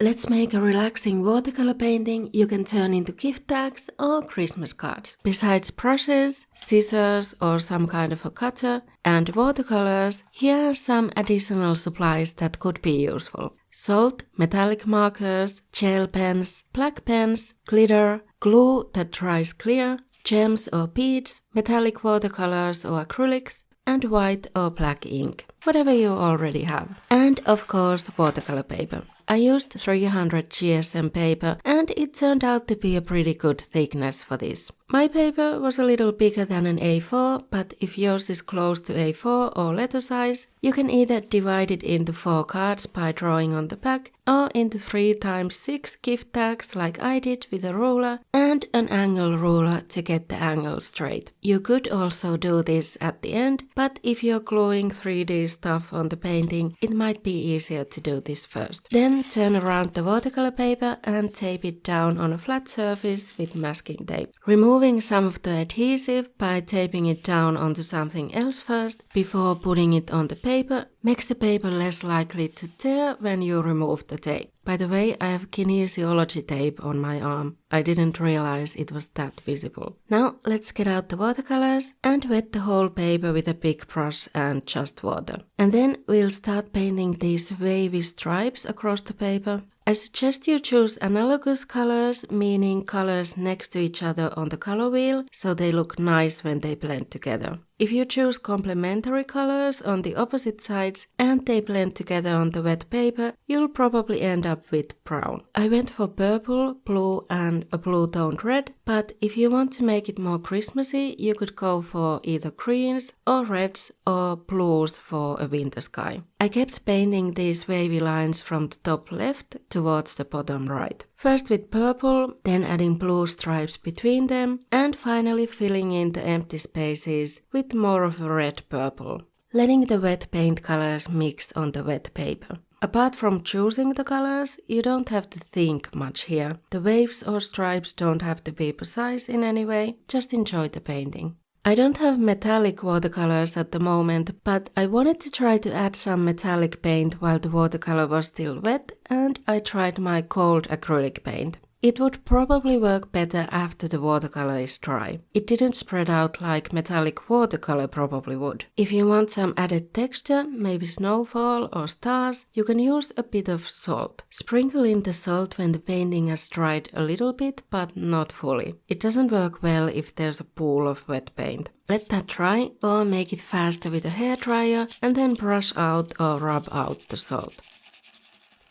Let's make a relaxing watercolor painting you can turn into gift tags or Christmas cards. Besides brushes, scissors or some kind of a cutter, and watercolors, here are some additional supplies that could be useful. Salt, metallic markers, gel pens, black pens, glitter, glue that dries clear, gems or beads, metallic watercolors or acrylics, and white or black ink, whatever you already have. And of course, watercolor paper. I used 300 GSM paper and it turned out to be a pretty good thickness for this. My paper was a little bigger than an A4, but if yours is close to A4 or letter size, you can either divide it into 4 cards by drawing on the back, or into 3 times 6 gift tags like I did with a ruler and an angle ruler to get the angle straight. You could also do this at the end, but if you're gluing 3D stuff on the painting, it might be easier to do this first. Then turn around the watercolor paper and tape it down on a flat surface with masking tape. Removing some of the adhesive by taping it down onto something else first before putting it on the paper makes the paper less likely to tear when you remove the tape. By the way, I have kinesiology tape on my arm. I didn't realize it was that visible. Now let's get out the watercolors and wet the whole paper with a big brush and just water. And then we'll start painting these wavy stripes across the paper. I suggest you choose analogous colors, meaning colors next to each other on the color wheel, so they look nice when they blend together. If you choose complementary colors on the opposite sides and they blend together on the wet paper, you'll probably end up with brown. I went for purple, blue and a blue-toned red, but if you want to make it more Christmassy, you could go for either greens or reds or blues for a winter sky. I kept painting these wavy lines from the top left towards the bottom right. First with purple, then adding blue stripes between them, and finally filling in the empty spaces with more of a red-purple, letting the wet paint colors mix on the wet paper. Apart from choosing the colors, you don't have to think much here. The waves or stripes don't have to be precise in any way, just enjoy the painting. I don't have metallic watercolors at the moment, but I wanted to try to add some metallic paint while the watercolor was still wet, and I tried my cold acrylic paint. It would probably work better after the watercolor is dry. It didn't spread out like metallic watercolor probably would. If you want some added texture, maybe snowfall or stars, you can use a bit of salt. Sprinkle in the salt when the painting has dried a little bit, but not fully. It doesn't work well if there's a pool of wet paint. Let that dry or make it faster with a hairdryer and then brush out or rub out the salt.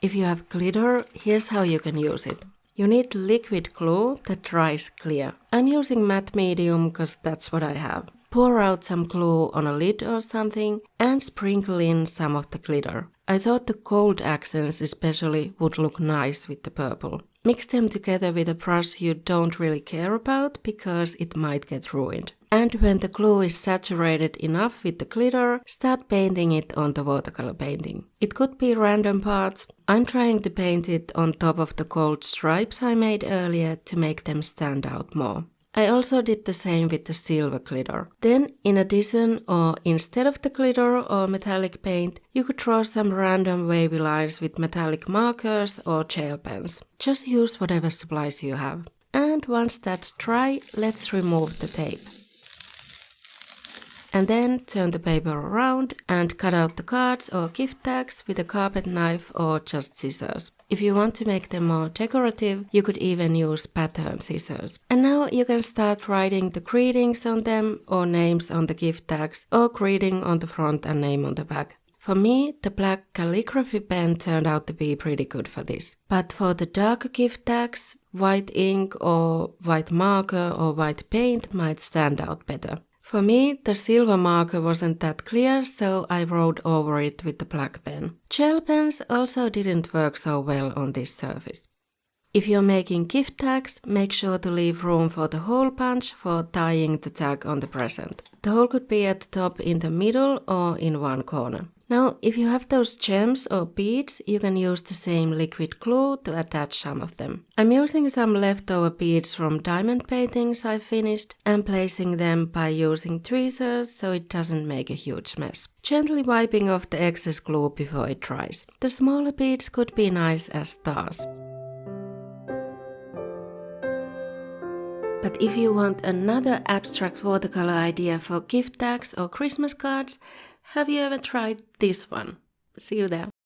If you have glitter, here's how you can use it. You need liquid glue that dries clear. I'm using matte medium because that's what I have. Pour out some glue on a lid or something and sprinkle in some of the glitter. I thought the gold accents especially would look nice with the purple. Mix them together with a brush you don't really care about because it might get ruined. And when the glue is saturated enough with the glitter, start painting it on the watercolor painting. It could be random parts. I'm trying to paint it on top of the gold stripes I made earlier to make them stand out more. I also did the same with the silver glitter. Then, in addition or instead of the glitter or metallic paint, you could draw some random wavy lines with metallic markers or gel pens. Just use whatever supplies you have. And once that's dry, let's remove the tape. And then turn the paper around and cut out the cards or gift tags with a carpet knife or just scissors. If you want to make them more decorative, you could even use pattern scissors. And now you can start writing the greetings on them or names on the gift tags or greeting on the front and name on the back. For me, the black calligraphy pen turned out to be pretty good for this. But for the darker gift tags, white ink or white marker or white paint might stand out better. For me, the silver marker wasn't that clear, so I wrote over it with the black pen. Gel pens also didn't work so well on this surface. If you're making gift tags, make sure to leave room for the hole punch for tying the tag on the present. The hole could be at the top in the middle or in one corner. Now, if you have those gems or beads, you can use the same liquid glue to attach some of them. I'm using some leftover beads from diamond paintings I finished and placing them by using tweezers so it doesn't make a huge mess. Gently wiping off the excess glue before it dries. The smaller beads could be nice as stars. But if you want another abstract watercolor idea for gift tags or Christmas cards, have you ever tried this one? See you there.